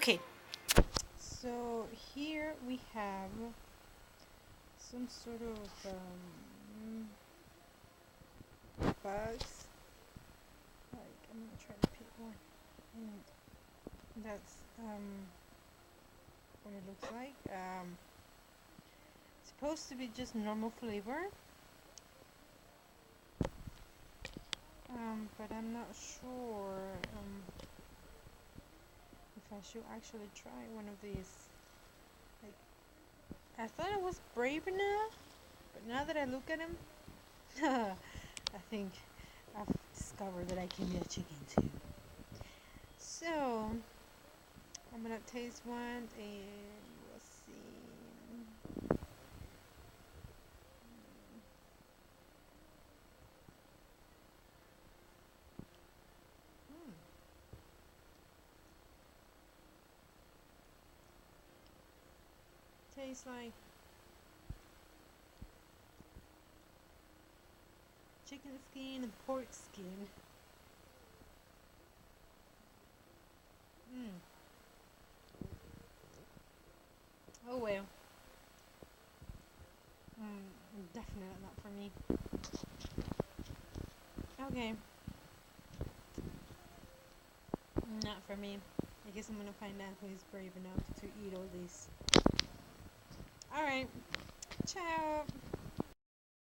Okay, so here we have some sort of bugs. Like, I'm gonna try to pick one, and that's what it looks like. It's supposed to be just normal flavor, but I'm not sure if I should actually try one of these. Like, I thought I was brave enough, but now that I look at him, I think I've discovered that I can be a chicken too. So I'm gonna taste one and we'll see. Mm. Tastes like chicken skin and pork skin. Mm. Oh well. Definitely not for me. Okay, not for me. I guess I'm gonna find out who is brave enough to eat all these. Alright, ciao.